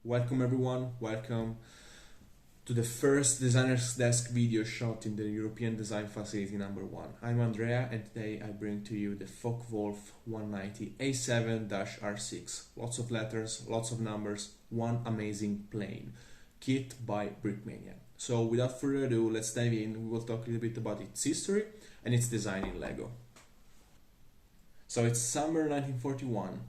Welcome everyone, welcome to the first Designer's Desk video shot in the European Design Facility number 1. I'm Andrea and today I bring to you the Focke-Wulf 190 A-7-R6. Lots of letters, lots of numbers, one amazing plane. Kit by Brickmania. So without further ado, let's dive in. We will talk a little bit about its history and its design in Lego. So it's summer 1941.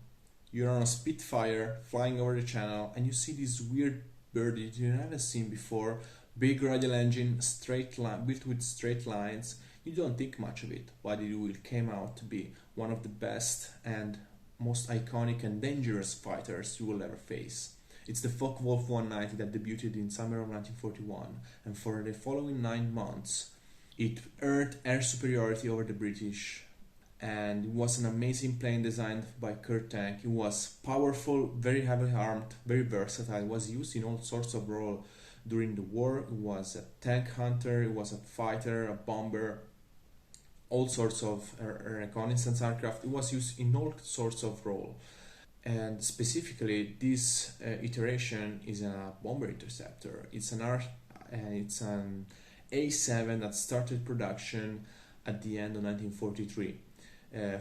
You're on a Spitfire flying over the channel and you see this weird bird that you never seen before, big radial engine, straight line, built with straight lines. You don't think much of it, but it came out to be one of the best and most iconic and dangerous fighters you will ever face. It's the Focke-Wulf 190 that debuted in summer of 1941, and for the following 9 months it earned air superiority over the British. And it was an amazing plane designed by Kurt Tank. It was powerful, very heavily armed, very versatile. It was used in all sorts of roles during the war. It was a tank hunter, it was a fighter, a bomber, all sorts of reconnaissance aircraft. It was used in all sorts of roles. And specifically, this iteration is a bomber interceptor. It's an A-7 that started production at the end of 1943.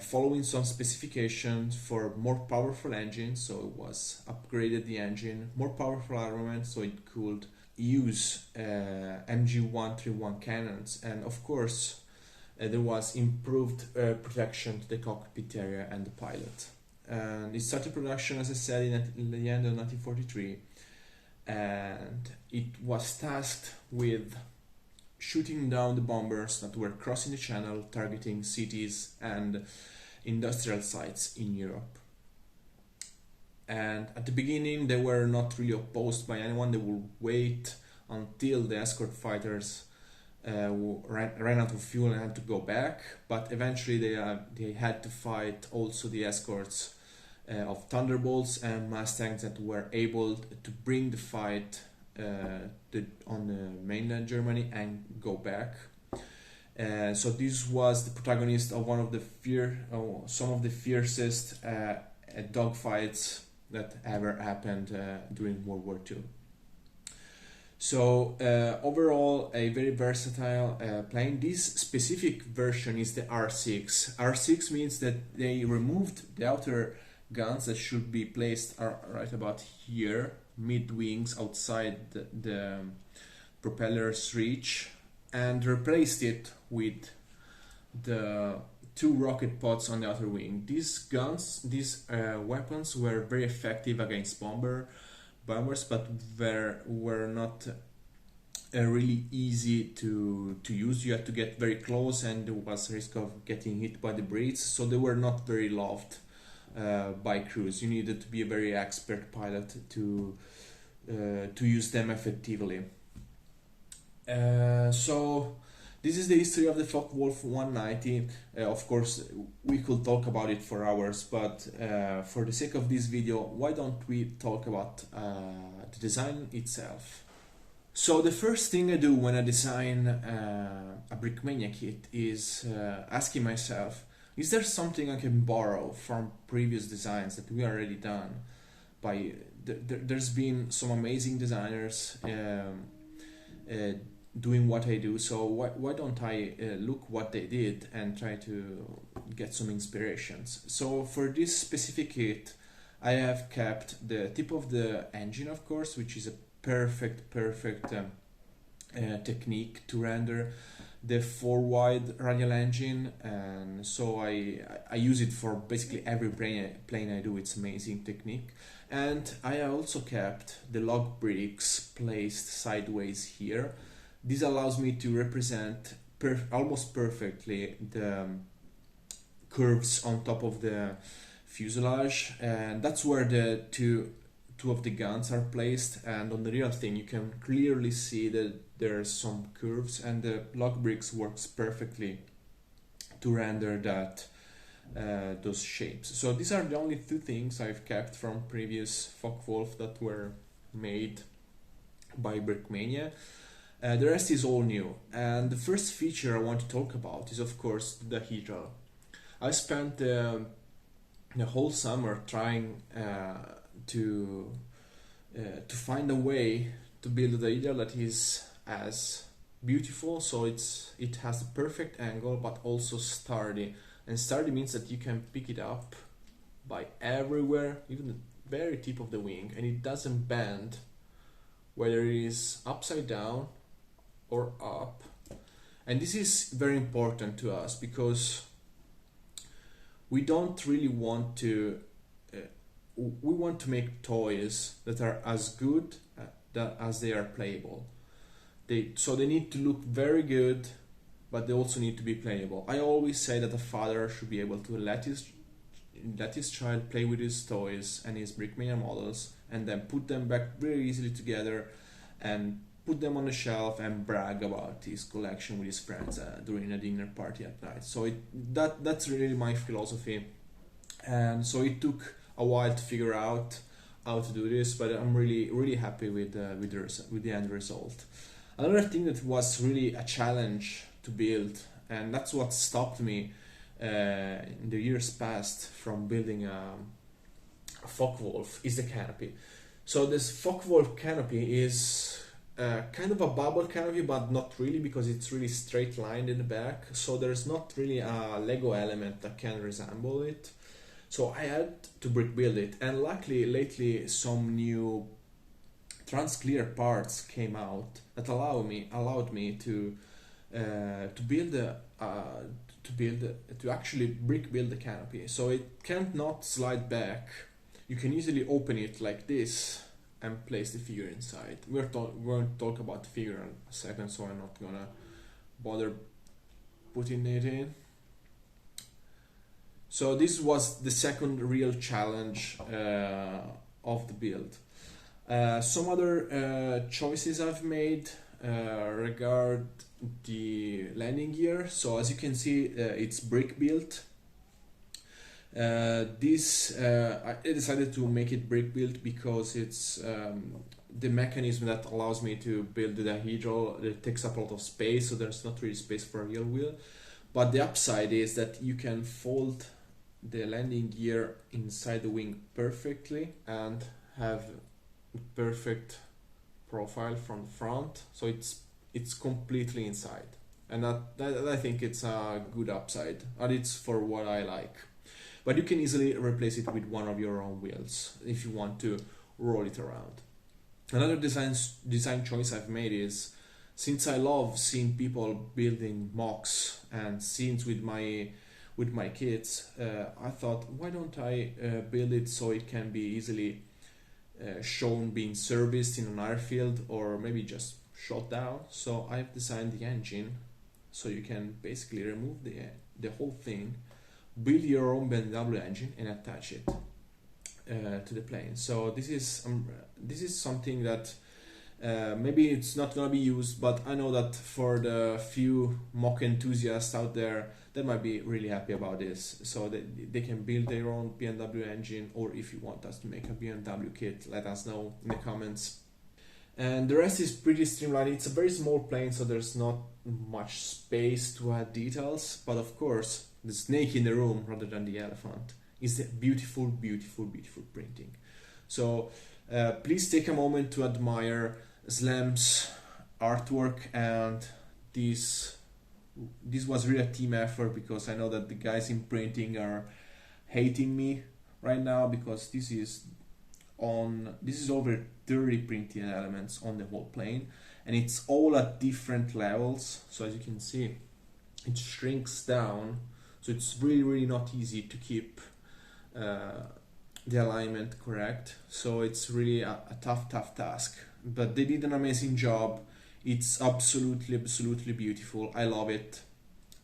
Following some specifications for more powerful engines, so it was upgraded the engine, more powerful armament, so it could use MG131 cannons, and of course there was improved protection to the cockpit area and the pilot. And it started production, as I said, in the end of 1943, and it was tasked with shooting down the bombers that were crossing the channel, targeting cities and industrial sites in Europe. And at the beginning they were not really opposed by anyone. They would wait until the escort fighters ran out of fuel and had to go back, but eventually they had to fight also the escorts of Thunderbolts and Mustangs that were able to bring the fight on the mainland Germany and go back. So this was the protagonist of one of the some of the fiercest dogfights that ever happened during World War II. So overall, a very versatile plane. This specific version is the R-6. R-6 means that they removed the outer guns that should be placed right about here, mid-wings, outside the propeller's reach, and replaced it with the 2 rocket pods on the outer wing. These weapons were very effective against bombers, but were not really easy to use. You had to get very close and there was a risk of getting hit by the breeze, so they were not very loved by crews. You needed to be a very expert pilot to use them effectively. So this is the history of the Focke-Wulf 190. Of course, we could talk about it for hours, but for the sake of this video, why don't we talk about the design itself? So the first thing I do when I design a Brickmania kit is asking myself, is there something I can borrow from previous designs that we already done? There's been some amazing designers doing what I do, so why don't I look what they did and try to get some inspirations? So for this specific kit, I have kept the tip of the engine, of course, which is a perfect technique to render the 4-wide radial engine, and so I use it for basically every plane I do. It's amazing technique. And I also kept the log bricks placed sideways here. This allows me to represent almost perfectly the curves on top of the fuselage, and that's where the two of the guns are placed. And on the real thing you can clearly see that there's some curves, and the log bricks works perfectly to render those shapes. So these are the only 2 things I've kept from previous Focke-Wulf that were made by Brickmania. The rest is all new, and the first feature I want to talk about is of course the dihedral. I spent the whole summer trying to to find a way to build a detail that is as beautiful, so it has the perfect angle but also sturdy. And sturdy means that you can pick it up by everywhere, even the very tip of the wing, and it doesn't bend whether it is upside down or up. And this is very important to us because we don't really want to we want to make toys that are as good as they are playable. So they need to look very good, but they also need to be playable. I always say that a father should be able to let his child play with his toys and his Brickmania models, and then put them back very easily together and put them on the shelf and brag about his collection with his friends during a dinner party at night. So that's really my philosophy, and so it took a while to figure out how to do this, but I'm really happy with the end result. Another thing that was really a challenge to build, and that's what stopped me in the years past from building a Focke-Wulf, is the canopy. So this Focke-Wulf canopy is kind of a bubble canopy, but not really, because it's really straight lined in the back, so there's not really a Lego element that can resemble it. So I had to brick build it, and luckily lately some new trans-clear parts came out that allowed me to actually brick build the canopy. So it can't not slide back. You can easily open it like this and place the figure inside. We're going to talk about the figure in a second, so I'm not gonna bother putting it in. So this was the second real challenge of the build. Some other choices I've made regard the landing gear. So as you can see, it's brick built. I decided to make it brick built because it's the mechanism that allows me to build the dihedral. It takes up a lot of space, so there's not really space for a real wheel. But the upside is that you can fold the landing gear inside the wing perfectly and have perfect profile from the front, so it's completely inside, and that I think it's a good upside, and it's for what I like. But you can easily replace it with one of your own wheels if you want to roll it around. Another design choice I've made is, since I love seeing people building mocks and scenes with my kids, I thought, why don't I build it so it can be easily shown being serviced in an airfield or maybe just shot down. So I've designed the engine so you can basically remove the whole thing, build your own BMW engine and attach it to the plane. So this is something that maybe it's not gonna be used, but I know that for the few mock enthusiasts out there, they might be really happy about this. So they can build their own BMW engine, or if you want us to make a BMW kit, let us know in the comments. And the rest is pretty streamlined. It's a very small plane, so there's not much space to add details, but of course the snake in the room rather than the elephant is the beautiful printing. So please take a moment to admire Slam's artwork, and this was really a team effort, because I know that the guys in printing are hating me right now, because this is over 30 printing elements on the whole plane, and it's all at different levels. So as you can see, it shrinks down, so it's really not easy to keep the alignment correct. So it's really a tough task, but they did an amazing job. It's absolutely beautiful. I love it,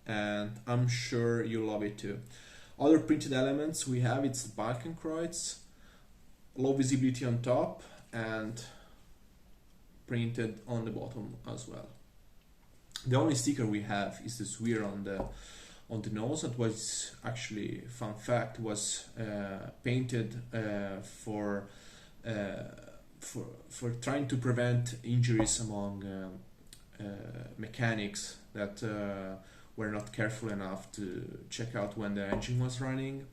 and I'm sure you love it too. Other printed elements we have, it's the Balkenkreuz, low visibility on top and printed on the bottom as well. The only sticker we have is the Swear on the nose. That was actually, fun fact, was painted for trying to prevent injuries among mechanics that were not careful enough to check out when the engine was running.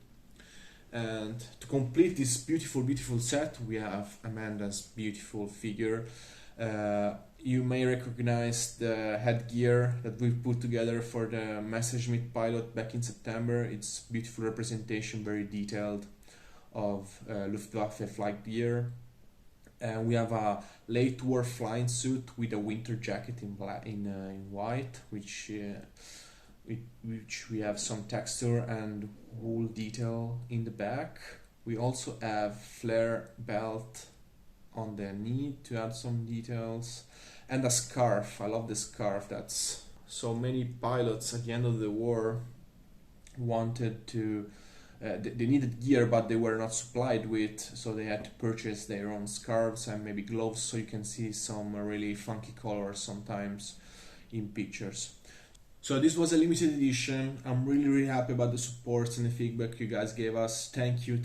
And to complete this beautiful set, we have Amanda's beautiful figure. You may recognize the headgear that we put together for the Messerschmitt pilot back in September. It's beautiful representation, very detailed, of Luftwaffe flight gear. We have a late war flying suit with a winter jacket in black, in white, which we have some texture and wool detail in the back. We also have flare belt on the knee to add some details, and a scarf. I love the scarf. That's so many pilots at the end of the war wanted to they needed gear, but they were not supplied with, so they had to purchase their own scarves and maybe gloves. So you can see some really funky colors sometimes in pictures. So this was a limited edition. I'm really happy about the support and the feedback you guys gave us. Thank you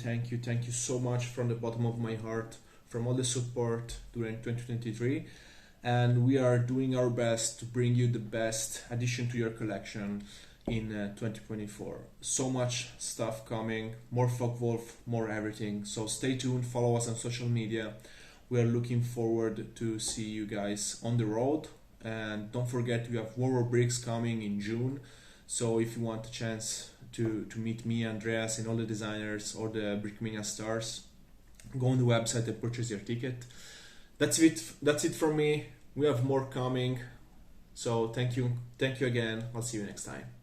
so much from the bottom of my heart, from all the support during 2023. And we are doing our best to bring you the best addition to your collection in 2024. So much stuff coming, more Focke-Wulf, more everything. So stay tuned, follow us on social media. We are looking forward to see you guys on the road. And don't forget, we have War Bricks coming in June. So if you want a chance to meet me, Andreas, and all the designers or the Brickmania stars, go on the website and purchase your ticket. That's it from me. We have more coming. So thank you again. I'll see you next time.